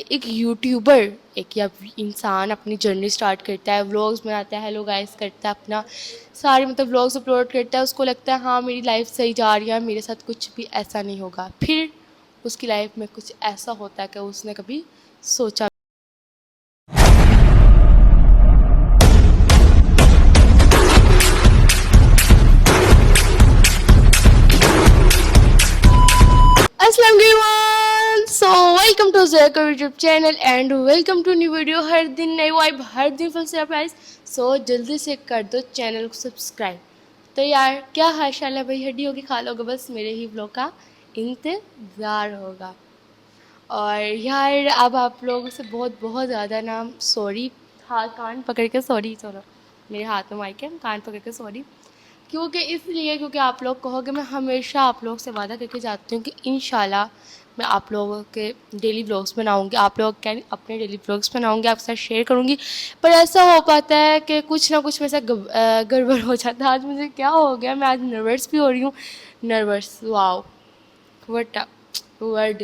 ایک یوٹیوبر ایک یا انسان اپنی جرنی سٹارٹ کرتا ہے، ولاگز بناتا ہے، ہیلو گائز کرتا ہے، اپنا سارے ولاگز اپلوڈ کرتا ہے، اس کو لگتا ہے ہاں میری لائف صحیح جا رہی ہے، میرے ساتھ کچھ بھی ایسا نہیں ہوگا. پھر اس کی لائف میں کچھ ایسا ہوتا ہے کہ اس نے کبھی سوچا. السلام علیکم. سو ویلکم ٹو زیکو YouTube channel and welcome to new video. ہر دن نئی وائب، ہر دن فل سرپرائز. سو جلدی سے کر دو چینل کو سبسکرائب. تو یار کیا حاشا ہے بھائی، ہڈی ہوگی کھا لو گے، بس میرے ہی بلاگ کا انتظار ہوگا. اور یار اب آپ لوگوں سے بہت بہت زیادہ نا سوری، ہاتھ کان پکڑ کے سوری، چلو میرے ہاتھ میں مائک ہے، کان پکڑ کے سوری. کیونکہ آپ لوگ کہو گے، میں ہمیشہ آپ لوگ سے وعدہ کر کے جاتی ہوں کہ انشاءاللہ میں آپ لوگوں کے ڈیلی بلاگس بناؤں گی، آپ لوگ کے اپنے ڈیلی بلاگس بناؤں گی، آپ کے ساتھ شیئر کروں گی. پر ایسا ہو پاتا ہے کہ کچھ نہ کچھ میرے ساتھ گڑبڑ ہو جاتا ہے. آج مجھے کیا ہو گیا، میں آج نروس بھی ہو رہی ہوں. نروس، واو وٹ ورڈ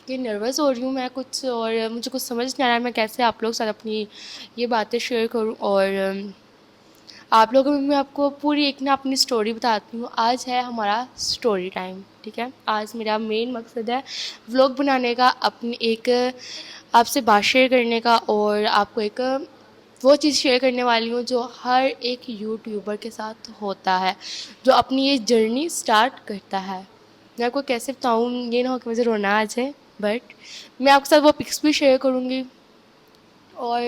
کہ نروس ہو رہی ہوں میں کچھ، اور مجھے کچھ سمجھ نہیں آ رہا ہے میں کیسے آپ لوگ ساتھ اپنی یہ باتیں شیئر کروں. اور آپ لوگوں میں آپ کو پوری ایک نا اپنی سٹوری بتاتی ہوں. آج ہے ہمارا سٹوری ٹائم، ٹھیک ہے. آج میرا مین مقصد ہے ولاگ بنانے کا، اپنی ایک آپ سے بات شیئر کرنے کا، اور آپ کو ایک وہ چیز شیئر کرنے والی ہوں جو ہر ایک یوٹیوبر کے ساتھ ہوتا ہے، جو اپنی یہ جرنی سٹارٹ کرتا ہے. میں آپ کو کیسے بتاؤں، یہ نہ ہو کہ مجھے رونا آ جائے، بٹ میں آپ کے ساتھ وہ پکس بھی شیئر کروں گی اور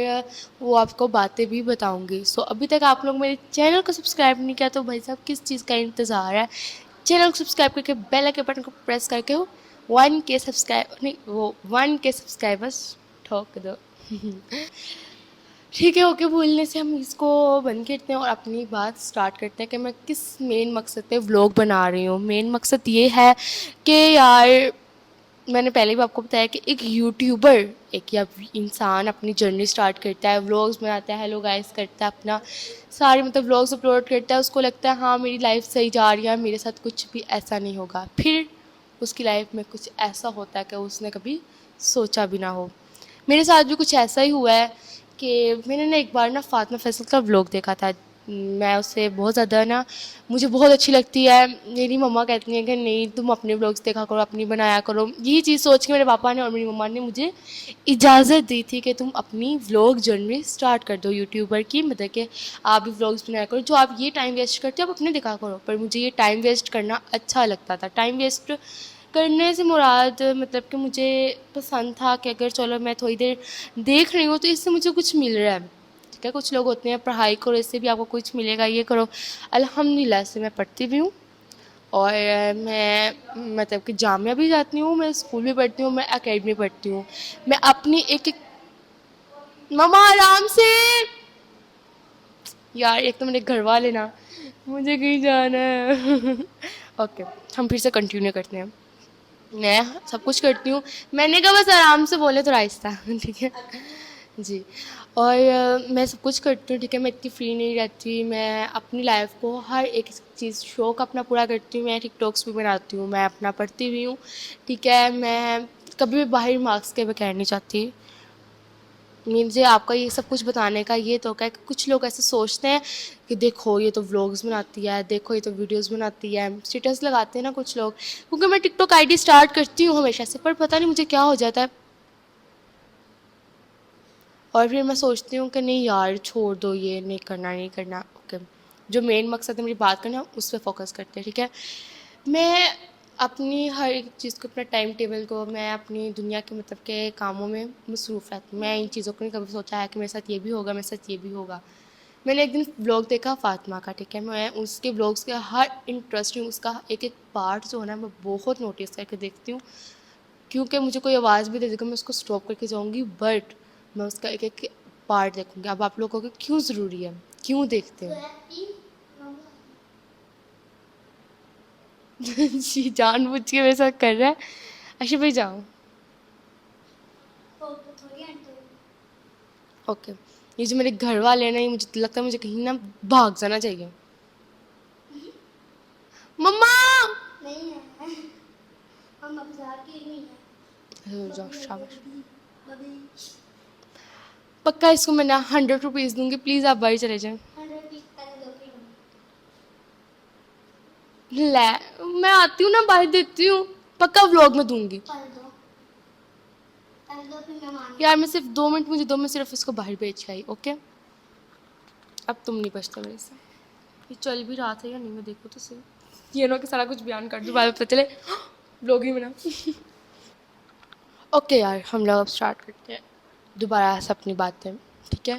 وہ آپ کو باتیں بھی بتاؤں گی. سو ابھی تک آپ لوگ میرے چینل کو سبسکرائب نہیں کیا تو بھائی صاحب کس چیز کا انتظار ہے. چینل کو سبسکرائب کر کے بیل آئکن بٹن کو پریس کر کے 1K سبسکرائبرس ٹھوک دو. ٹھیک ہے، اوکے بولنے سے ہم اس کو بند کرتے ہیں اور اپنی بات سٹارٹ کرتے ہیں کہ میں کس مین مقصد پہ ولاگ بنا رہی ہوں. مین مقصد یہ ہے کہ یار میں نے پہلے بھی آپ کو بتایا کہ ایک یوٹیوبر ایک یا انسان اپنی جرنی سٹارٹ کرتا ہے، ولاگز بناتا ہے، ہیلو گائز کرتا ہے، اپنا سارے ولاگز اپلوڈ کرتا ہے، اس کو لگتا ہے ہاں میری لائف صحیح جا رہی ہے، میرے ساتھ کچھ بھی ایسا نہیں ہوگا. پھر اس کی لائف میں کچھ ایسا ہوتا ہے کہ اس نے کبھی سوچا بھی نہ ہو. میرے ساتھ بھی کچھ ایسا ہی ہوا ہے کہ میں نے نا ایک بار نا فاطمہ فیصل کا ولاگ دیکھا تھا. میں اسے بہت زیادہ نا مجھے بہت اچھی لگتی ہے. میری مما کہتی ہیں کہ نہیں تم اپنے ولاگس دیکھا کرو، اپنی بنایا کرو. یہی چیز سوچ کے میرے پاپا نے اور میری مما نے مجھے اجازت دی تھی کہ تم اپنی ولاگ جرنی سٹارٹ کر دو یوٹیوبر کی، مطلب کہ آپ بھی ولاگس بنایا کرو. جو آپ یہ ٹائم ویسٹ کرتے ہو آپ اپنے دکھا کرو. پر مجھے یہ ٹائم ویسٹ کرنا اچھا لگتا تھا. ٹائم ویسٹ کرنے سے مراد مطلب کہ مجھے پسند تھا کہ اگر چلو میں تھوڑی دیر دیکھ رہی ہوں تو اس سے مجھے کچھ مل رہا ہے. ٹھیک ہے، کچھ لوگ ہوتے ہیں پڑھائی کرو اس سے بھی آپ کو کچھ ملے گا، یہ کرو. الحمدللہ سے میں پڑھتی بھی ہوں اور میں مطلب کہ جامعہ بھی جاتی ہوں، میں اسکول بھی پڑھتی ہوں، میں اکیڈمی پڑھتی ہوں. میں اپنی ایک مما آرام سے یار، ایک تو میرے گھر والے نا مجھے کہیں جانا ہے. اوکے ہم پھر سے کنٹینیو کرتے ہیں. میں سب کچھ کرتی ہوں، میں نے کہا بس آرام سے بولے تو آہستہ، ٹھیک ہے جی. اور میں سب کچھ کرتی ہوں، ٹھیک ہے. میں اتنی فری نہیں رہتی، میں اپنی لائف کو ہر ایک چیز شوق اپنا پورا کرتی ہوں. میں ٹک ٹاکس بھی بناتی ہوں، میں اپنا پڑھتی بھی ہوں، ٹھیک ہے. میں کبھی بھی باہر مارکس کے بغیر نہیں چاہتی. مجھے آپ کا یہ سب کچھ بتانے کا یہ تو ہے کہ کچھ لوگ ایسے سوچتے ہیں کہ دیکھو یہ تو ولاگز بناتی ہے، دیکھو یہ تو ویڈیوز بناتی ہے، اسٹیٹس لگاتے ہیں نا کچھ لوگ. کیونکہ میں ٹک ٹاک ID سٹارٹ کرتی ہوں ہمیشہ سے، پر پتہ نہیں مجھے کیا ہو جاتا ہے اور پھر میں سوچتی ہوں کہ نہیں یار چھوڑ دو، یہ نہیں کرنا نہیں کرنا. اوکے، جو مین مقصد ہے میری بات کرنا اس پہ فوکس کرتے ہیں، ٹھیک ہے. میں اپنی ہر ایک چیز کو، اپنا ٹائم ٹیبل کو، میں اپنی دنیا کے مطلب کہ کاموں میں مصروف رہتی ہوں. میں ان چیزوں کو نہیں کبھی سوچا ہے کہ میرے ساتھ یہ بھی ہوگا، میرے ساتھ یہ بھی ہوگا. میں نے ایک دن ولاگ دیکھا فاطمہ کا، ٹھیک ہے. میں اس کے ولاگس کے ہر انٹرسٹنگ اس کا ایک ایک پارٹ جو ہے نا میں بہت نوٹس کر کے دیکھتی ہوں. کیونکہ مجھے کوئی آواز بھی دے دے گا میں اس کو اسٹاپ کر کے جاؤں گی، بٹ میں اس کا ایک ایک پارٹ دیکھوں گی. اب آپ لوگوں کو کیوں ضروری ہے، کیوں دیکھتے ہیں؟ جی جان بوجھ کے میرے ساتھ کر رہا ہے. اچھا بھائی جاؤ. اوکے، یہ جو میرے گھر والے ہیں نا، یہ مجھے لگتا ہے مجھے کہیں نہ بھاگ جانا چاہیے. مما جاؤ، شاباش. پکا اس کو میں 100 روپیز دوں گی, پلیز آپ باہر چلے جائیں. لے میں آتی ہوں نا, باہر دیتی ہوں, پکا ولاگ میں دوں گی. یار میں صرف 2 منٹ مجھے دو, میں صرف اس کو باہر بھیج کے آئی. اوکے اب تم نہیں بچتا میرے سے. یہ چل بھی رہا تھا یا نہیں, میں دیکھو تو صحیح. یہ نہ کہ سارا کچھ بیان کر دوں, بعد میں پتہ چلے ولاگ ہی بنا. اوکے یار ہم لوگ اب اسٹارٹ کرتے ہیں دوبارہ سے اپنی باتیں, ٹھیک ہے.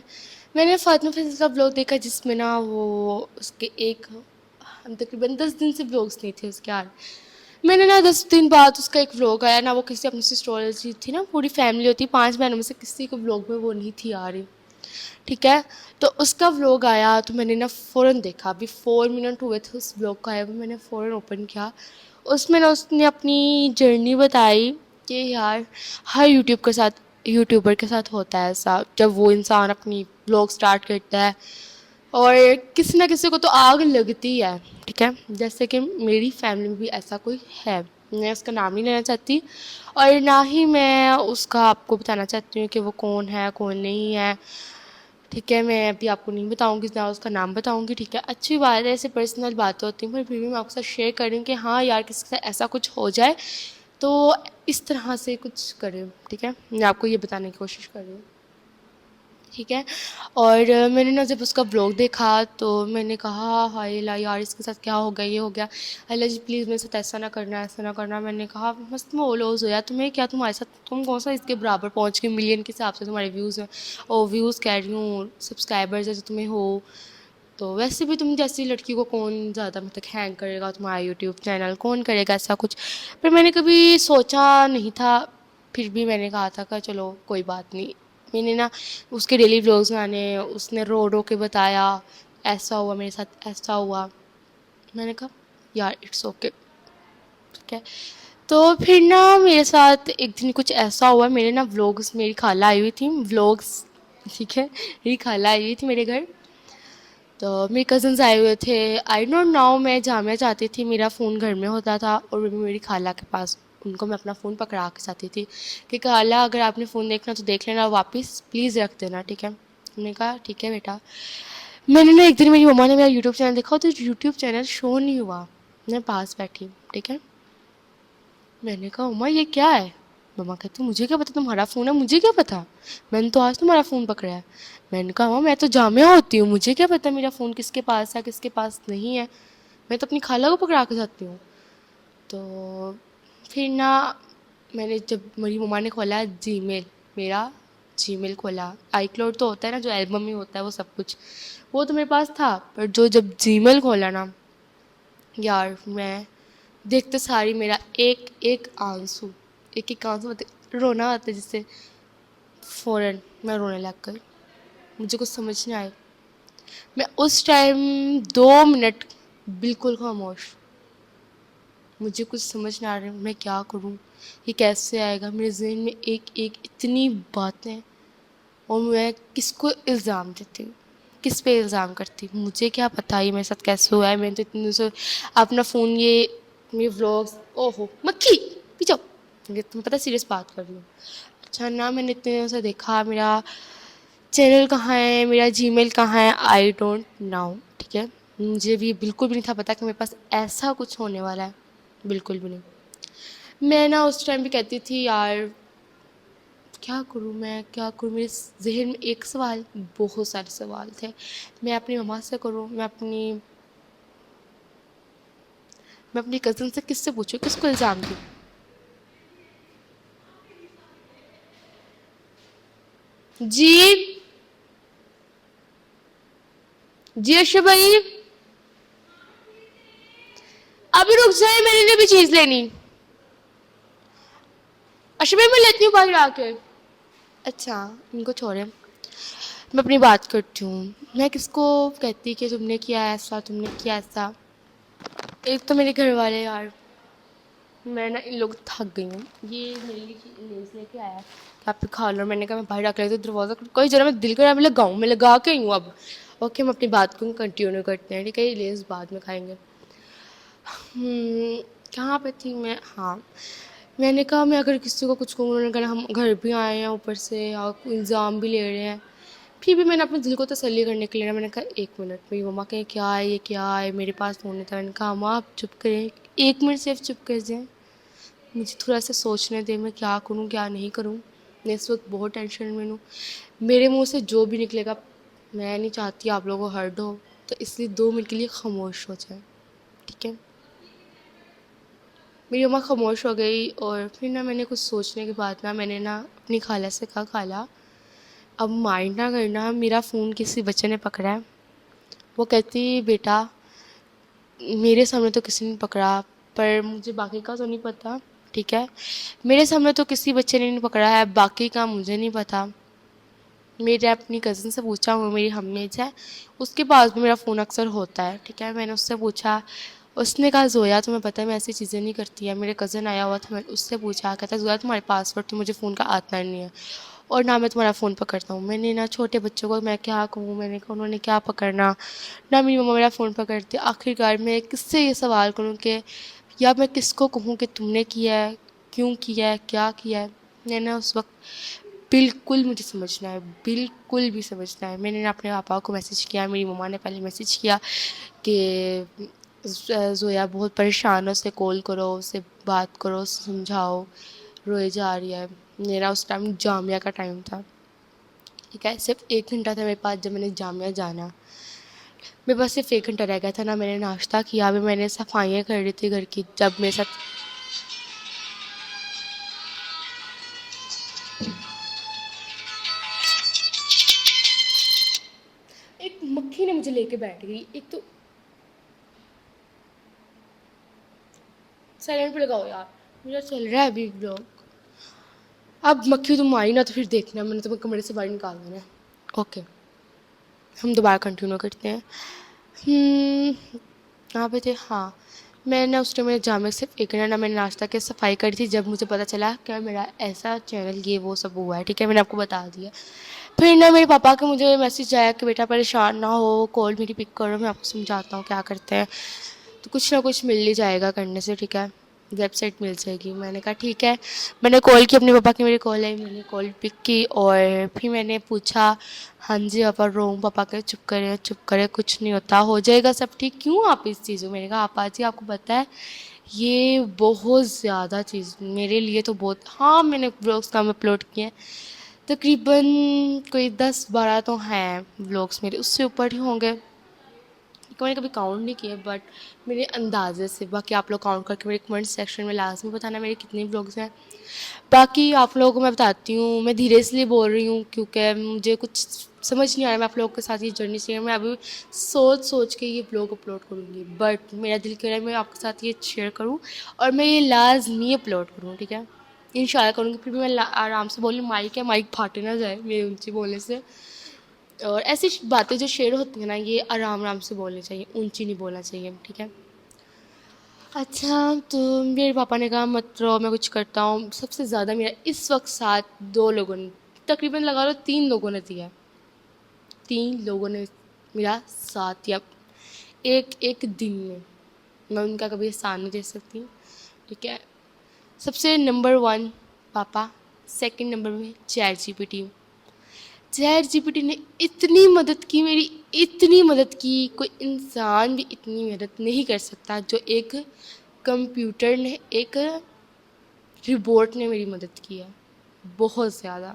میں نے فاطمہ فیصل کا ولاگ دیکھا جس میں نا وہ اس کے تقریباً 10 دن سے ولاگس نہیں تھے اس کے. یار میں نے نا 10 دن بعد اس کا ایک ولاگ آیا نا, وہ کسی اپنی سی اسٹوری تھی نا, پوری فیملی ہوتی 5 بہنوں میں سے کسی کو ولاگ میں وہ نہیں تھی آ رہی, ٹھیک ہے. تو اس کا ولاگ آیا تو میں نے نا فوراً دیکھا. ابھی 4 منٹ ہوئے تھے اس ولاگ کا آیا, میں نے فوراً اوپن کیا. اس میں نا اس نے اپنی جرنی بتائی کہ یار ہر یوٹیوبر کے ساتھ ہوتا ہے ایسا, جب وہ انسان اپنی ولاگ اسٹارٹ کرتا ہے اور کسی نہ کسی کو تو آگ لگتی ہے, ٹھیک ہے. جیسے کہ میری فیملی میں بھی ایسا کوئی ہے, میں اس کا نام نہیں لینا چاہتی اور نہ ہی میں اس کا آپ کو بتانا چاہتی ہوں کہ وہ کون ہے کون نہیں ہے, ٹھیک ہے. میں ابھی آپ کو نہیں بتاؤں گی, نہ اس کا نام بتاؤں گی, ٹھیک ہے. اچھی بات ہے, ایسے پرسنل باتیں ہوتی ہیں, پر پھر بھی میں آپ کے ساتھ شیئر کروں کہ ہاں یار کسی کے ساتھ ایسا کچھ ہو جائے تو اس طرح سے کچھ کریں, ٹھیک ہے. میں آپ کو یہ بتانے کی کوشش کر رہی ہوں, ٹھیک ہے. اور میں نے نا جب اس کا ولاگ دیکھا تو میں نے کہا ہائے اللہ یار اس کے ساتھ کیا ہو گیا, یہ ہو گیا, اللہ جی پلیز میرے ساتھ ایسا نہ کرنا, ایسا نہ کرنا. میں نے کہا مست میں اولوز ہو یا تمہیں کیا, تمہارے ساتھ تم کون سا اس کے برابر پہنچ گئے ملین کے حساب سے تمہارے ویوز ہیں, اور ویوز کہہ رہی ہوں سبسکرائبرز جیسے تمہیں ہو, تو ویسے بھی تم جیسی لڑکی کو کون زیادہ مطلب ہینگ کرے گا, تمہارا یوٹیوب چینل کون کرے گا ایسا کچھ. پر میں نے کبھی سوچا نہیں تھا, پھر بھی میں نے کہا تھا کہ چلو کوئی بات نہیں. میں نے نا اس کے ڈیلی ولاگز بنانے, اس نے رو کے بتایا ایسا ہوا میرے ساتھ, ایسا ہوا. میں نے کہا یار اٹس اوکے, ٹھیک ہے. تو پھر نا میرے ساتھ ایک دن کچھ ایسا ہوا, میرے نا ولاگس, میری خالہ آئی ہوئی تھی ولاگس, ٹھیک ہے. میری خالہ آئی ہوئی تھی میرے گھر, تو میرے کزنس آئے ہوئے تھے. آئی ڈونٹ نو میں جامعہ جاتی تھی, میرا فون گھر میں ہوتا تھا اور میری خالہ کے پاس, ان کو میں اپنا فون پکڑا کے جاتی تھی کہ خالہ اگر آپ نے فون دیکھنا تو دیکھ لینا, واپس پلیز رکھ دینا, ٹھیک ہے. میں نے کہا ٹھیک ہے بیٹا. میں نے نا ایک دن میری مما نے میرا یوٹیوب چینل دیکھا تو یوٹیوب چینل شو نہیں ہوا, میں پاس بیٹھی, ٹھیک ہے. میں نے کہا مما یہ کیا ہے, مما کہتی مجھے کیا پتا تمہارا فون ہے, مجھے کیا پتا, میں نے تو آج تمہارا فون پکڑا ہے. میں نے کہا ماں میں تو جامعہ ہوتی ہوں, مجھے کیا پتا میرا فون کس کے پاس ہے کس کے پاس نہیں ہے, میں تو اپنی خالہ کو پکڑا کے جاتی ہوں. تو پھر نا میں نے جب میری مما نے کھولا جی میل, میرا جی میل کھولا, آئی کلاؤڈ تو ہوتا ہے نا جو البم میں ہوتا ہے وہ سب کچھ, وہ تو میرے پاس تھا. پر جب جی میل کھولا نا یار, میں دیکھتے ساری میرا ایک ایک آنسو رونا آتا ہے جس سے, فوراً میں رونے لگ گئی. مجھے کچھ سمجھ نہیں آئے, میں اس ٹائم 2 منٹ بالکل خاموش, مجھے کچھ سمجھ نہ آ رہا میں کیا کروں, یہ کیسے آئے گا. میرے ذہن میں ایک ایک اتنی باتیں, اور میں کس کو الزام دیتی ہوں, کس پہ الزام کرتی ہوں, مجھے کیا پتہ یہ میرے ساتھ کیسے ہوا ہے. میں تو اتنے سے اپنا فون یہ میرے ولاگس, او ہو مکھی پیچھو, تمہیں پتہ سیریس بات کر رہی ہوں. اچھا نا میں نے اتنے دنوں سے دیکھا میرا چینل کہاں ہے, میرا جی میل کہاں ہے, آئی ڈونٹ نو, ٹھیک ہے. مجھے بھی بالکل بھی نہیں تھا پتہ کہ میرے پاس ایسا کچھ ہونے والا ہے, بالکل بھی نہیں. میں نا اس ٹائم بھی کہتی تھی یار کیا کروں, میں کیا کروں. میرے ذہن میں ایک سوال, بہت سارے سوال تھے. میں اپنی مما سے کروں, میں اپنی کزن سے کس سے پوچھوں, کس کو الزام دوں. جی اشرف بھائی ابھی رک جائے, میرے لیے بھی چیز لینی. اشرف بھائی میں لیتی ہوں باہر آ کے. اچھا ان کو چھوڑیں, میں اپنی بات کرتی ہوں. میں کس کو کہتی کہ تم نے کیا ایسا, تم نے کیا ایسا. ایک تو میرے گھر والے یار, میں نا ان لوگ تھک گئی ہوں. یہ میرے لیے لیز لے کے آیا ہے کہ آپ کھا لو. میں نے کہا میں باہر رکھ لیتی ہوں, دروازہ کوئی ذرا میں دل کرا میں لگاؤں, میں لگا کے ہی ہوں اب. اوکے ہم اپنی بات کو کنٹینیو کرتے ہیں, ٹھیک ہے. یہ لیز بعد میں کھائیں گے. کہاں پہ تھی میں, ہاں میں نے کہا میں اگر کسی کو کچھ کہوں, انہوں نے کہا ہم گھر بھی آئے ہیں اوپر سے اور الزام بھی لے رہے ہیں. پھر بھی میں نے اپنے دل کو تسلی کرنے کے لیے نا میں نے کہا 1 منٹ، میری مما کہیں کیا ہے یہ کیا ہے، میرے پاس فون نہیں تھا. میں نے کہا ماں آپ چپ کریں، 1 منٹ صرف چپ کر جائیں، مجھے تھوڑا سا سوچنے دیں میں کیا کروں کیا نہیں کروں. میں اس وقت بہت ٹینشن میں ہوں. میرے منہ سے جو بھی نکلے گا میں نہیں چاہتی آپ لوگوں کو ہرٹ ہو، تو اس لیے 2 منٹ کے لیے خاموش ہو جائیں، ٹھیک ہے. میری ماں خاموش ہو گئی اور پھر نا میں نے کچھ سوچنے کے بعد نا میں نے نا اپنی خالہ سے کہا خالہ اب مائنڈ نہ کرنا، میرا فون کسی بچے نے پکڑا ہے. وہ کہتی بیٹا میرے سامنے تو کسی نے پکڑا، پر مجھے باقی کا تو نہیں پتہ، ٹھیک ہے. میرے سامنے تو کسی بچے نے نہیں پکڑا ہے، باقی کا مجھے نہیں پتہ. میرے اپنی کزن سے پوچھا، وہ میری ہم ایج ہے، اس کے پاس بھی میرا فون اکثر ہوتا ہے، ٹھیک ہے. میں نے اس سے پوچھا، اس نے کہا زویا تمہیں پتہ ہے میں ایسی چیزیں نہیں کرتی ہے. میرے کزن آیا ہوا تھا، میں اس سے پوچھا، کہتا زویا تمہارے پاسورڈ تو مجھے فون کا آتا ہی نہیں ہے اور نہ میں تمہارا فون پکڑتا ہوں. میں نے نا چھوٹے بچوں کو میں کیا کہوں، میں نے کہا انہوں نے کیا پکڑنا، نہ میری مما میرا فون پکڑتی. آخر کار میں کس سے یہ سوال کروں کہ یا میں کس کو کہوں کہ تم نے کیا ہے، کیوں کیا ہے، کیا کیا ہے. میں نے اس وقت بالکل مجھے سمجھنا ہے، بالکل بھی سمجھنا ہے. میں نے اپنے پاپا کو میسیج کیا، میری مما نے پہلے میسیج کیا کہ زویا بہت پریشان ہے، اسے کال کرو، اسے بات کرو، اسے سمجھاؤ، روئے جا رہی ہے. میرا اس ٹائم جامعہ کا ٹائم تھا، ٹھیک ہے. صرف 1 گھنٹہ تھا میرے پاس جب میں نے جامعہ جانا. میرے پاس صرف 1 گھنٹہ رہ گیا تھا. نا میں نے ناشتہ کیا، ابھی میں نے صفائیاں کر رہی تھی گھر کی جب میرے ساتھ ایک مکھی نے مجھے لے کے بیٹھ گئی. ایک تو سائلنٹ پہ لگاؤ یار، میرا چل رہا ہے ابھی بلاگ. اب مکھی تم آئی نا تو پھر دیکھنا میں نے تمہیں کمرے سے باہر نکال دینا. اوکے ہم دوبارہ کنٹینیو کرتے ہیں. کہاں پہ تھے؟ ہاں میں نے اس ٹائم میرے جامع صرف 1 گھنٹہ میں نے ناشتہ کے صفائی کری تھی جب مجھے پتہ چلا کہ میرا ایسا چینل یہ وہ سب ہوا ہے، ٹھیک ہے. میں نے آپ کو بتا دیا. پھر نا میرے پاپا کا مجھے میسیج آیا کہ بیٹا پریشان نہ ہو، کال میری پک کرو، میں آپ کو سمجھاتا ہوں کیا کرتے ہیں، تو کچھ نہ کچھ مل ہی جائے گا کرنے سے، ٹھیک ہے. ویب سائٹ مل جائے گی. میں نے کہا ٹھیک ہے. میں نے کال کی اپنے پاپا کی، میری کال آئی، میں نے کال پک کی اور پھر میں نے پوچھا ہاں جی پاپا روم. پاپا کہ چپ کرے کچھ نہیں ہوتا، ہو جائے گا سب ٹھیک. کیوں آپ اس چیزوں میں نے کہا آپا جی آپ کو پتہ ہے یہ بہت زیادہ چیز میرے لیے تو بہت. ہاں میں نے بلاگس کام اپلوڈ کیے ہیں تقریباً کوئی 10-12 تو ہیں بلاگس میرے، اس سے اوپر ہی ہوں گے. میں نے کبھی کاؤنٹ نہیں کیے بٹ میرے اندازے سے. باقی آپ لوگ کاؤنٹ کر کے میرے کمنٹ سیکشن میں لازمی بتانا میرے کتنے بلاگس ہیں. باقی آپ لوگوں کو میں بتاتی ہوں، میں دھیرے اس لیے بول رہی ہوں کیونکہ مجھے کچھ سمجھ نہیں آ رہا میں آپ لوگوں کے ساتھ یہ جرنی شیئر. میں ابھی سوچ کے یہ بلاگ اپلوڈ کروں گی بٹ میرا دل کر رہا ہے میں آپ کے ساتھ یہ شیئر کروں اور میں یہ لازمی اپلوڈ کروں، ٹھیک ہے. انشاءاللہ کروں گی. پھر بھی میں آرام سے بولوں، مائک ہے مائک پھاٹے نہ جائے میرے اونچی بولنے سے. اور ایسی باتیں جو شیئر ہوتی ہیں نا یہ آرام سے بولنی چاہیے، اونچی نہیں بولنا چاہیے، ٹھیک ہے. اچھا تو میرے پاپا نے کہا مت رو میں کچھ کرتا ہوں. سب سے زیادہ میرا اس وقت ساتھ 2 لوگوں نے، تقریباً لگا لو 3 لوگوں نے دیا. 3 لوگوں نے میرا ساتھ دیا ایک دن میں ان کا کبھی احسان نہیں دے سکتی، ٹھیک ہے. سب سے نمبر 1 پاپا، سیکنڈ نمبر میں chat G P T. Chat G P T نے اتنی مدد کی میری، اتنی مدد کی، کوئی انسان بھی اتنی مدد نہیں کر سکتا جو ایک کمپیوٹر نے، ایک روبوٹ نے میری مدد کی ہے بہت زیادہ.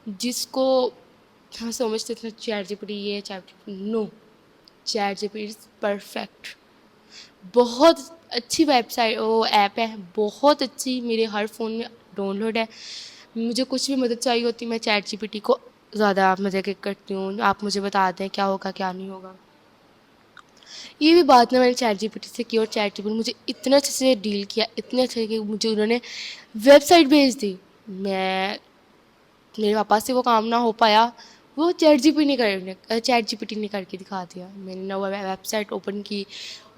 جس کو ہم سمجھتے تھے چیٹ جی پی ٹی یہ chat G P T, no, chat G P T is perfect. بہت اچھی ویب سائٹ وہ ایپ ہے، بہت اچھی، میرے ہر فون میں ڈاؤن لوڈ ہے. مجھے کچھ بھی مدد چاہیے ہوتی میں چیٹ جی پی ٹی کو زیادہ مدد کرتی ہوں. آپ مجھے بتا دیں کیا ہوگا کیا نہیں ہوگا. یہ بھی بات نہ میں نے چیٹ جی پی ٹی سے کی اور چیٹ جی پی ٹی مجھے اتنے اچھے سے ڈیل کیا، اتنے اچھے کہ مجھے انہوں نے ویب سائٹ بھیج دی. میرے پاپا سے وہ کام نہ ہو پایا، وہ چیٹ جی پی ٹی نے کر کے دکھا دیا. میں نے وہ ویب سائٹ اوپن کی،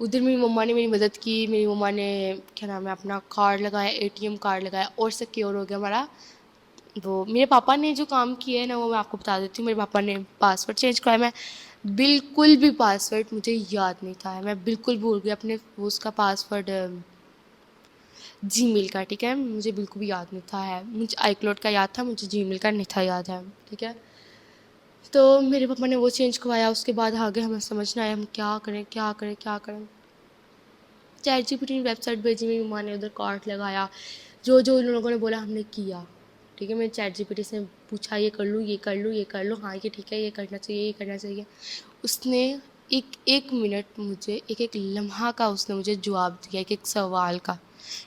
ادھر میری مما نے میری مدد کی. میری مما نے کیا نام ہے اپنا کارڈ لگایا، اے ٹی ایم کارڈ لگایا اور سیکیور ہو گیا ہمارا. وہ میرے پاپا نے جو کام کیا ہے نا وہ میں آپ کو بتا دیتی ہوں. میرے پاپا نے پاسورڈ چینج کرایا. میں بالکل بھی پاسورڈ مجھے یاد نہیں تھا، میں بالکل بھول گئی اپنے اس کا پاسورڈ جی میل کا، ٹھیک ہے. مجھے بالکل بھی یاد نہیں تھا ہے. مجھے آئی کلاؤڈ کا یاد تھا، مجھے جی میل کا نہیں تھا یاد ہے، ٹھیک ہے. تو میرے پاپا نے وہ چینج کروایا. اس کے بعد آگے ہمیں سمجھ نہ آیا ہم کیا کریں کیا کریں کیا کریں. Chat G P T website بھیجی, میری ماں نے ادھر کارٹ لگایا, جو جو ان لوگوں نے بولا ہم نے کیا. ٹھیک ہے, میں نے چیٹ جی پی ٹی سے پوچھا یہ کر لوں یہ کر لوں یہ کر لوں, ہاں یہ ٹھیک ہے یہ کرنا چاہیے یہ کرنا چاہیے. اس نے ایک ایک منٹ مجھے ایک ایک لمحہ کا اس نے مجھے جواب دیا, ایک ایک سوال کا.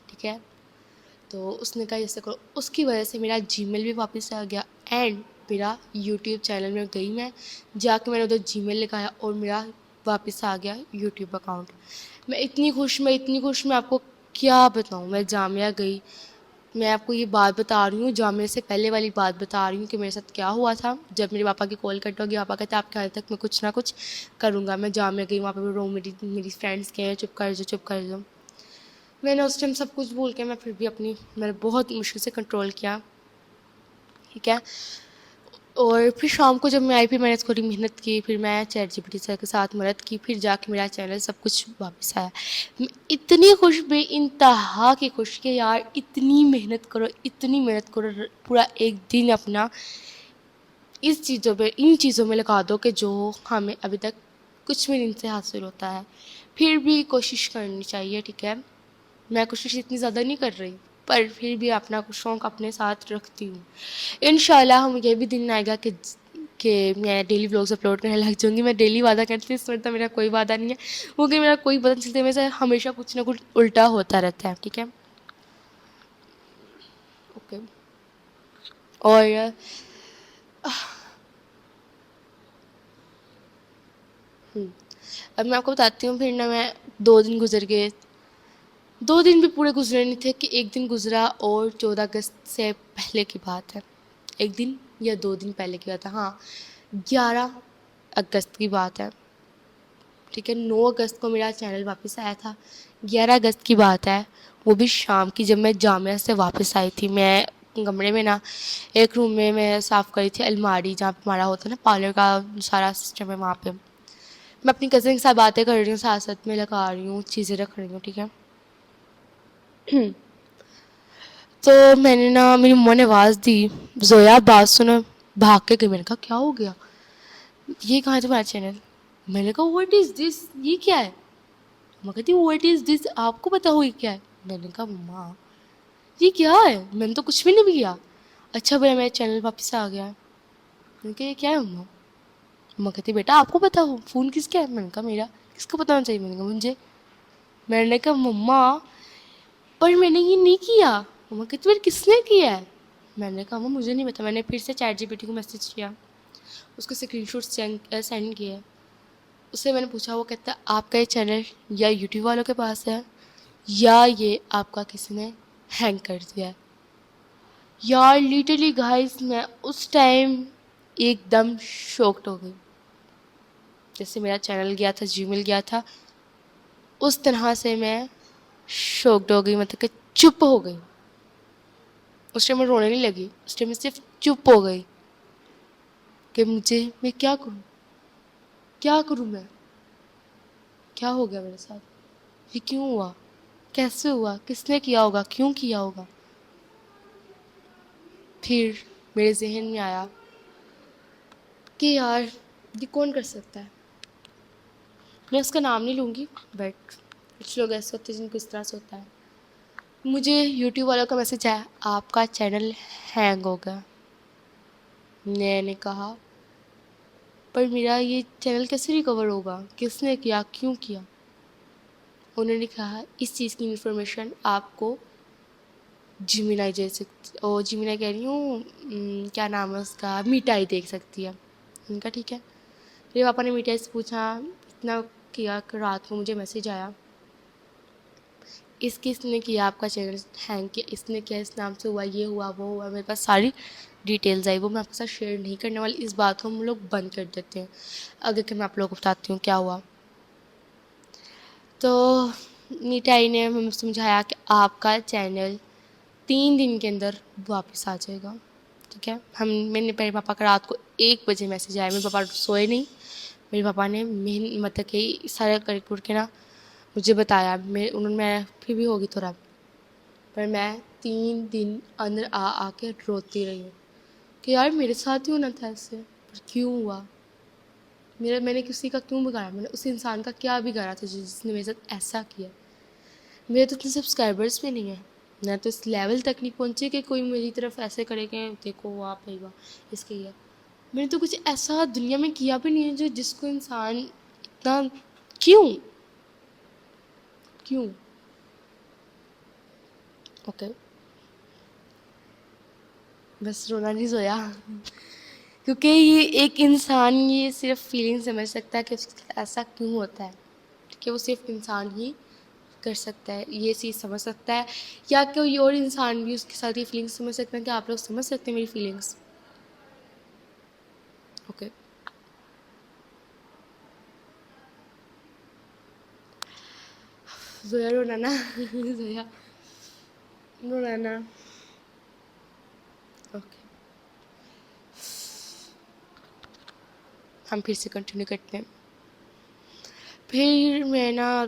ٹھیک ہے, تو اس نے کہا ایسے کرو. اس کی وجہ سے میرا جی میل بھی واپس آ گیا, اینڈ میرا یوٹیوب چینل میں گئی, میں جا کے میں نے ادھر جی میل لگایا اور میرا واپس آ گیا یوٹیوب اکاؤنٹ. میں اتنی خوش میں آپ کو کیا بتاؤں. میں جامعہ گئی, میں آپ کو یہ بات بتا رہی ہوں, جامعہ سے پہلے والی بات بتا رہی ہوں کہ میرے ساتھ کیا ہوا تھا. جب میرے پاپا کی کال کٹ ہوگی, پاپا کہتے آپ کے حال تک میں کچھ نہ کچھ کروں گا. میں جامعہ گئی, وہاں پہ میری فرینڈس کہے چپ کر جاؤ چپ کر جاؤ. میں نے اس ٹائم سب کچھ بھول کے میں پھر بھی میں نے بہت مشکل سے کنٹرول کیا. ٹھیک ہے, اور پھر شام کو جب میں آئی پھر میں نے تھوڑی محنت کی, پھر میں chat G P T sir کے ساتھ مدد کی, پھر جا کے میرا چینل سب کچھ واپس آیا. میں اتنی خوش, بے انتہا کی خوش کہ یار اتنی محنت کرو پورا ایک دن اپنا ان چیزوں میں لگا دو کہ جو ہمیں ابھی تک کچھ بھی نہیں سے حاصل ہوتا ہے. پھر بھی کوشش کرنی چاہیے. ٹھیک ہے, میں کوشش اتنی زیادہ نہیں کر رہی, پر پھر بھی اپنا کچھ شوق اپنے ساتھ رکھتی ہوں. انشاءاللہ ہم یہ بھی دن آئے گا کہ میں ڈیلی ولاگز اپلوڈ کرنے لگ جاؤں گی. میں ڈیلی وعدہ کرتی ہوں, اس وقت میرا کوئی وعدہ نہیں ہے, کیونکہ میرا کوئی پتہ نہیں چلتا, میں سے ہمیشہ کچھ نہ کچھ الٹا ہوتا رہتا ہے. ٹھیک ہے, اوکے. اور اب میں آپ کو بتاتی ہوں. پھر نہ میں 2 دن گزر گئے, 2 دن بھی پورے گزرے نہیں تھے کہ ایک دن گزرا, اور 14 اگست سے پہلے کی بات ہے, 1 دن یا 2 دن پہلے کی بات ہے, ہاں 11 اگست کی بات ہے. ٹھیک ہے, 9 اگست کو میرا چینل واپس آیا تھا. 11 اگست کی بات ہے, وہ بھی شام کی, جب میں جامعہ سے واپس آئی تھی. میں کمرے میں نا ایک روم میں صاف کری تھی الماری, جہاں پہ ہمارا ہوتا ہے نا پارلر کا سارا سسٹم ہے, وہاں پہ میں اپنی کزن کے ساتھ باتیں کر رہی ہوں, ساتھ ساتھ میں لگا رہی ہوں, چیزیں رکھ رہی ہوں. ٹھیک ہے, تو میں نے نا, میری ماں نے آواز دی, زویا بات سنو. بھاگ کے گئی. میں نے کہا کیا ہو گیا, یہ کہاں ہے تمہارا چینل؟ میں نے کہا واٹ از دس, یہ کیا ہے؟ ماں کہتی واٹ از دس, آپ کو پتا ہو یہ کیا ہے؟ میں نے کہا ماں یہ کیا ہے, میں نے تو کچھ بھی نہیں کیا. اچھا بھائی میرا چینل واپس آ گیا. میں نے کہا یہ کیا ہے ماں؟ ماں کہتی بیٹا آپ کو پتا ہو فون کس کا ہے؟ میں نے کہا میرا. کس کو پتا ہونا چاہیے؟ میں نے کہا مجھے. میں نے کہا مما پر میں نے یہ نہیں کیا. مما کہتی پھر کس نے کیا ہے؟ میں نے کہا مجھے نہیں پتا. میں نے پھر سے چیٹ جی پی ٹی کو میسج کیا, اس کو اسکرین شاٹ سینڈ کیا. اس سے میں نے پوچھا, وہ کہتا ہے آپ کا یہ چینل یا یوٹیوب والوں کے پاس ہے یا یہ آپ کا کسی نے ہینگ کر دیا ہے. یار لٹرلی گائز میں اس ٹائم ایک دم شوکڈ ہو گئی. جیسے میرا چینل گیا تھا, جی میل گیا تھا, اس طرح سے میں شوکڈ ہو گئی, مطلب کہ چپ ہو گئی. اس ٹائم میں رونے نہیں لگی, اس ٹائم میں صرف چپ ہو گئی کہ میں کیا کروں, کیا کروں, میں کیا ہو گیا میرے ساتھ, یہ کیوں ہوا, کیسے ہوا, کس نے کیا ہوگا, کیوں کیا ہوگا. پھر میرے ذہن میں آیا کہ یار یہ کون کر سکتا ہے. میں اس کا نام نہیں لوں گی, بٹ کچھ لوگ ایسے ہوتے ہیں جن کو اس طرح سے ہوتا ہے. مجھے یوٹیوب والوں کا میسج آیا آپ کا چینل ہینگ ہو گیا. میں نے کہا پر میرا یہ چینل کیسے ریکور ہوگا, کس نے کیا, کیوں کیا. انہوں نے کہا اس چیز کی انفارمیشن آپ کو جیمینائی دے سکتی, اور جیمینائی کہہ رہی ہوں کیا نام ہے اس کا, میٹائی دیکھ سکتی ہے. ان کا ٹھیک ہے. میرے پاپا نے میٹائی سے پوچھا, اتنا کیا کہ رات کو مجھے میسج آیا کس نے کیا آپ کا چینل ہینگ کیا, اس نے کیا, اس نام سے ہوا, یہ ہوا, وہ ہوا. میرے پاس ساری ڈیٹیلز آئی, وہ میں آپ کے ساتھ شیئر نہیں کرنے والی. اس بات کو ہم لوگ بند کر دیتے ہیں اگر کہ میں آپ لوگوں کو بتاتی ہوں کیا ہوا. تو میٹائی نے ہمیں سمجھایا کہ آپ کا چینل 3 دن کے اندر واپس آ جائے گا. ٹھیک ہے, میں نے میرے پاپا کا رات کو 1 بجے میسج آیا. میرے پاپا سوئے نہیں, میرے پاپا نے مطلب کہ سارے کر کے نا مجھے بتایا. انہوں نے میں پھر بھی ہوگی تھوڑا, پر میں 3 دن اندر آ کے روتی رہی ہوں کہ یار میرے ساتھ ہی ہونا تھا ایسے. پر کیوں ہوا؟ میں نے کسی کا کیوں بگاڑا؟ میں نے اس انسان کا کیا بگاڑا تھا جس نے میرے ساتھ ایسا کیا؟ میرے تو اتنے سبسکرائبرس بھی نہیں ہیں، میں تو اس لیول تک نہیں پہنچی کہ کوئی میری طرف ایسے کرے کہ دیکھو وہ آپ ہوگا اس کے یہ. میں نے تو کچھ ایسا دنیا میں کیا بھی نہیں ہے جو جس کو انسان اتنا کیوں اوکے بس رونا نہیں سویا کیونکہ یہ ایک انسان یہ صرف فیلنگ سمجھ سکتا ہے کہ اس کے ساتھ ایسا کیوں ہوتا ہے، کہ وہ صرف انسان ہی کر سکتا ہے، یہ چیز سمجھ سکتا ہے، یا کوئی اور انسان بھی اس کے ساتھ یہ فیلنگس سمجھ سکتے ہیں. کہ آپ لوگ سمجھ سکتے ہیں میری فیلنگس؟ اوکے زویا رونا نا زویا رونا نا. اوکے ہم پھر سے کنٹینیو کرتے ہیں. پھر میں نا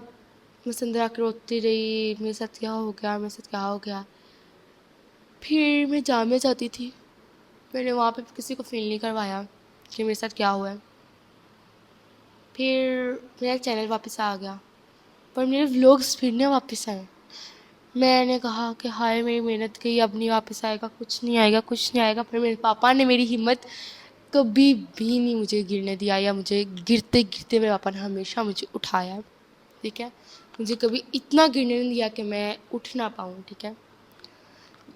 بس اندر آ کے روتی رہی، میرے ساتھ کیا ہو گیا، میرے ساتھ کیا ہو گیا. پھر میں جامعہ جاتی تھی، میں نے وہاں پہ کسی کو فیل نہیں کروایا کہ میرے ساتھ کیا ہوا ہے. پھر میرا چینل واپس آ گیا، پر میرے ولاگس پھر نہیں واپس آئے. میں نے کہا کہ ہائے میری محنت گئی، اب نہیں واپس آئے گا، کچھ نہیں آئے گا، کچھ نہیں آئے گا. پھر میرے پاپا نے میری ہمت کبھی بھی نہیں مجھے گرنے دیا، یا مجھے گرتے گرتے میرے پاپا نے ہمیشہ مجھے اٹھایا. ٹھیک ہے، مجھے کبھی اتنا گرنے نہیں دیا کہ میں اٹھ نہ پاؤں. ٹھیک ہے،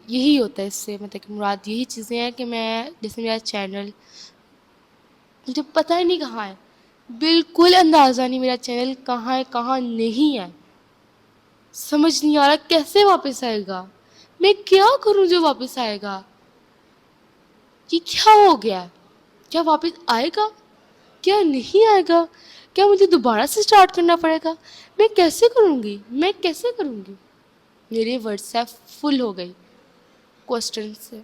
یہی ہوتا ہے اس سے مطلب کہ مراد یہی چیزیں ہیں کہ میں جیسے میرا چینل مجھے پتہ ہی نہیں کہاں ہے، بالکل اندازہ نہیں میرا چینل کہاں ہے کہاں نہیں ہے. سمجھ نہیں آ رہا کیسے واپس آئے گا، میں کیا کروں جو واپس آئے گا. یہ کیا ہو گیا؟ کیا واپس آئے گا؟ کیا نہیں آئے گا؟ کیا مجھے دوبارہ سے سٹارٹ کرنا پڑے گا؟ میں کیسے کروں گی؟ میری واٹس ایپ فل ہو گئی کوسچن سے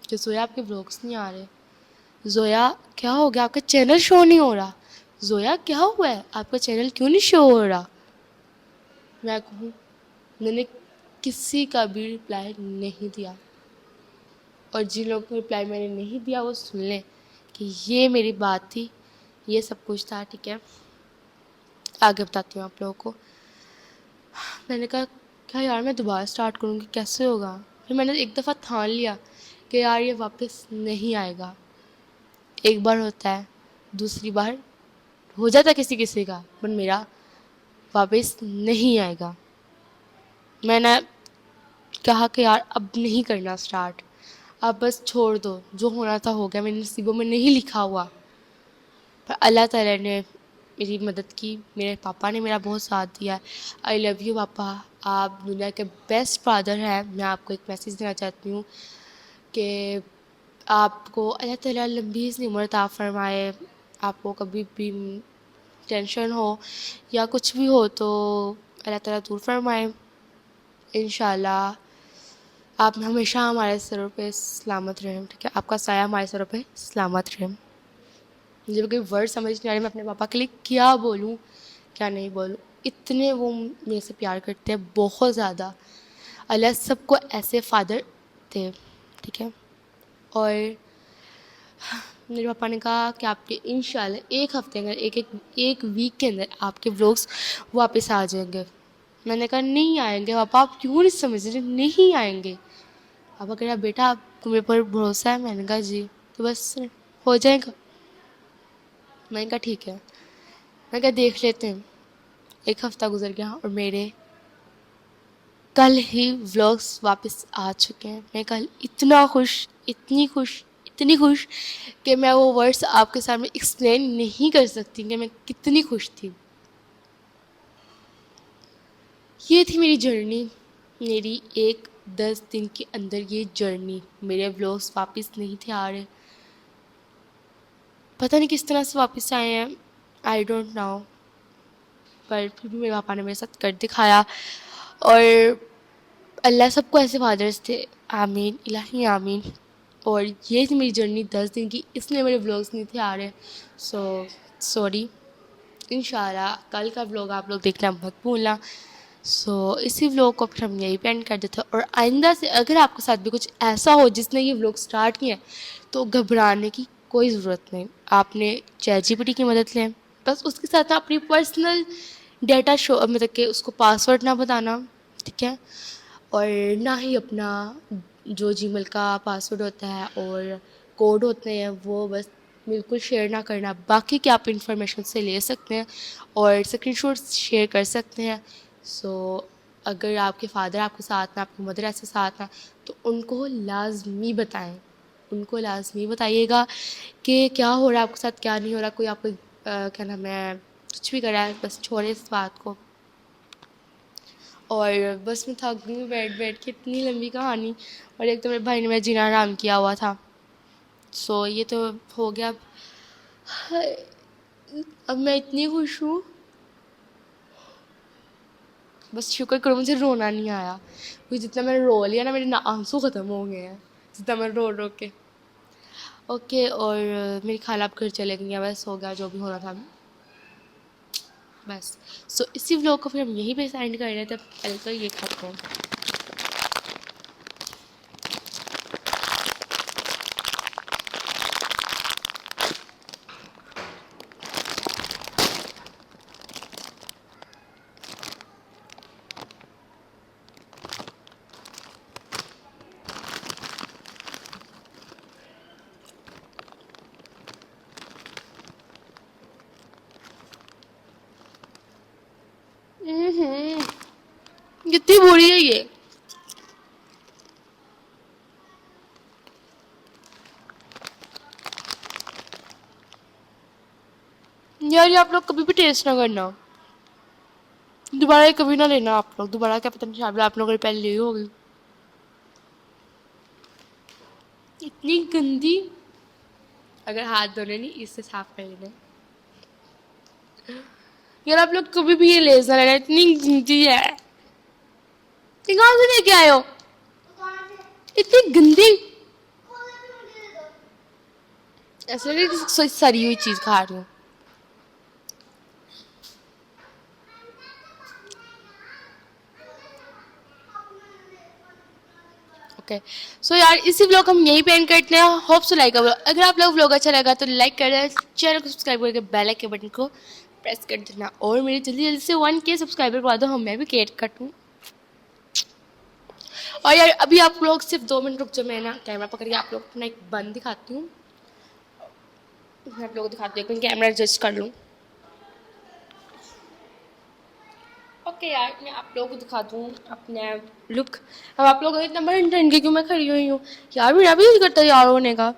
کہ زویا آپ کے بلاگس نہیں آ رہے، زویا کیا ہو گیا، آپ کا چینل شو نہیں ہو رہا، زویا کیا ہوا ہے، آپ کا چینل کیوں نہیں شو ہو رہا. میں کہوں میں نے کسی کا بھی رپلائی نہیں دیا، اور جن لوگوں کو رپلائی میں نے نہیں دیا وہ سن لیں کہ یہ میری بات تھی، یہ سب کچھ تھا. ٹھیک ہے، آگے بتاتی ہوں آپ لوگوں کو. میں نے کہا کیا یار میں دوبارہ سٹارٹ کروں گی، کیسے ہوگا؟ پھر میں نے ایک دفعہ ٹھان لیا کہ یار یہ واپس نہیں آئے گا. ایک بار ہوتا ہے، دوسری بار ہو جاتا ہے کسی کسی کا، پر میرا واپس نہیں آئے گا. میں نے کہا کہ یار اب نہیں کرنا سٹارٹ، اب بس چھوڑ دو، جو ہونا تھا ہو گیا، میرے نصیبوں میں نہیں لکھا ہوا. پر اللہ تعالیٰ نے میری مدد کی، میرے پاپا نے میرا بہت ساتھ دیا. آئی لو یو پاپا، آپ دنیا کے بیسٹ فادر ہیں. میں آپ کو ایک میسیج دینا چاہتی ہوں کہ آپ کو اللہ تعالیٰ لمبی سی عمر عطا فرمائے. آپ کو کبھی بھی ٹینشن ہو یا کچھ بھی ہو تو اللہ تعالیٰ دور فرمائے. انشاءاللہ آپ ہمیشہ ہمارے سروں پہ سلامت رہیں. ٹھیک ہے، آپ کا سایہ ہمارے سروں پہ سلامت رہے. مجھے کوئی ورڈ سمجھ نہیں آ رہی میں اپنے پاپا کے لیے کیا بولوں کیا نہیں بولوں. اتنے وہ میرے سے پیار کرتے ہیں، بہت زیادہ. اللہ سب کو ایسے فادر دے. ٹھیک ہے، اور میرے پاپا نے کہا کہ آپ کے انشاءاللہ ایک ہفتے اندر ایک ویک کے اندر آپ کے ولاگس واپس آ جائیں گے. میں نے کہا نہیں آئیں گے پاپا، آپ کیوں نہیں سمجھ رہے؟ نہیں آئیں گے. پاپا کہہ رہا بیٹا آپ کو میرے پر بھروسہ ہے؟ میں نے کہا جی. تو بس ہو جائے گا. میں نے کہا ٹھیک ہے. میں نے کہا دیکھ لیتے ہیں. ایک ہفتہ گزر گیا اور میرے کل ہی ولاگس واپس آ چکے ہیں. میں کل اتنا خوش، اتنی خوش کہ میں وہ ورڈس آپ کے سامنے ایکسپلین نہیں کر سکتی کہ میں کتنی خوش تھی. یہ تھی میری جرنی، میری 10 دن کے اندر یہ جرنی. میرے ولاگس واپس نہیں تھے آ رہے، پتہ نہیں کس طرح سے واپس آئے ہیں، آئی ڈونٹ نو. پر پھر بھی میرے پاپا نے میرے ساتھ کر دکھایا. اور اللہ سب کو ایسے فادرس تھے، آمین الہی آمین. اور یہ تھی میری جرنی 10 دن کی، اس لیے میرے ولاگس نہیں تھے آ رہے. So sorry. انشاءاللہ کل کا ولاگ آپ لوگ دیکھنا مت بھولنا. سو اسی ولاگ کو پھر ہم یہی پینڈ کر دیتے ہیں. اور آئندہ سے اگر آپ کے ساتھ بھی کچھ ایسا ہو جس نے یہ ولاگ سٹارٹ کیا ہے تو گھبرانے کی کوئی ضرورت نہیں. آپ نے چیٹ جی پی ٹی کی مدد لیں, بس اس کے ساتھ اپنی پرسنل ڈیٹا شو مطلب کہ اس کو پاسورڈ نہ بتانا, ٹھیک ہے, اور نہ ہی اپنا جو جی میل کا پاسورڈ ہوتا ہے اور کوڈ ہوتے ہیں وہ بس بالکل شیئر نہ کرنا. باقی کی آپ انفارمیشن سے لے سکتے ہیں اور اسکرین شاٹ شیئر کر سکتے ہیں. سو اگر آپ کے فادر آپ کے ساتھ ہیں, آپ کی مدر ایسے ساتھ ہیں, تو ان کو لازمی بتائیں, ان کو لازمی بتائیے گا کہ کیا ہو رہا ہے آپ کے ساتھ, کیا نہیں ہو رہا. کوئی آپ کو کیا نام ہے کچھ بھی کرا ہے, بس چھوڑے اس بات کو. اور بس میں تھک گئی ہوں بیٹھ کے, اتنی لمبی کہانی. اور ایک تو میرے بھائی نے میرا جینا حرام کیا ہوا تھا. سو یہ تو ہو گیا. اب میں اتنی خوش ہوں, بس شکر کرو مجھے رونا نہیں آیا, کیونکہ جتنا میں نے رو لیا نا میرے آنسو ختم ہو گئے ہیں جتنا میں رو کے. اوکے, اور میری خالہ اب گھر چلے گئی ہیں, بس ہو گیا جو بھی ہونا تھا بس. سو اسی ولاگ کو پھر ہم یہیں پہ سینڈ کر رہے ہیں. تب پہلے تو یہ کھاتے ہیں. کتنی بری ہے یہ. یار یہ آپ لوگ کبھی بھی ٹیسٹ نہ کرنا, دوبارہ یہ کبھی نہ لینا آپ لوگ دوبارہ. کیا پتہ نہیں شاید آپ لوگوں نے پہلے لی ہوگی. اتنی گندی, اگر ہاتھ دھونے نہیں اس سے صاف کر لینا. یار آپ لوگ کبھی بھی یہ لینا لینا, اتنی گندی ہے. کہاں سے لے کے آئے ہو اتنی گندی, ایسے لگ رہا ہے سڑی ہوئی چیز کھا رہی ہوں. اوکے, سو یار اسی ولاگ ہم یہیں پہ اینڈ کرتے ہیں. ہوپ سو لائک, اگر آپ لوگ ولاگ اچھا لگا تو لائک کر دیں, چینل کو سبسکرائب کر کے بیل آئکن بٹن کو پریس کر دینا, اور میری جلدی سے 1K سبسکرائبر کروا دو, میں بھی کیک کٹوں. اور یار ابھی آپ لوگ صرف 2 منٹ رک جاؤ, میں نا کیمرہ پکڑ کے آپ لوگ کو اپنا ایک بن دکھاتی ہوں. میں آپ لوگوں کو دکھاتی ہوں, کیمرہ ایڈجسٹ کر لوں. اوکے یار میں آپ لوگوں کو دکھا دوں اپنا لک. اب آپ لوگ اتنا بڑا ٹرین کے کیوں میں کھڑی ہوئی ہوں یار, میرا بھی دل کرتا ہے یار ہونے کا.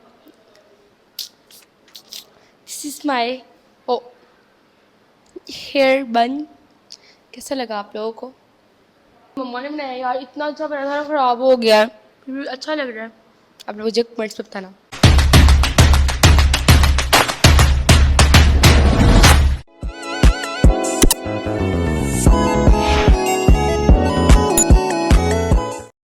دس از مائی ہیئر بن. کیسا لگا آپ لوگوں کو؟ مما نے بنایا یار, اتنا اچھا بنا تھا خراب ہو گیا ہے, پھر بھی اچھا لگ رہا ہے. آپ لوگ مجھے کمنٹس پہ بتانا.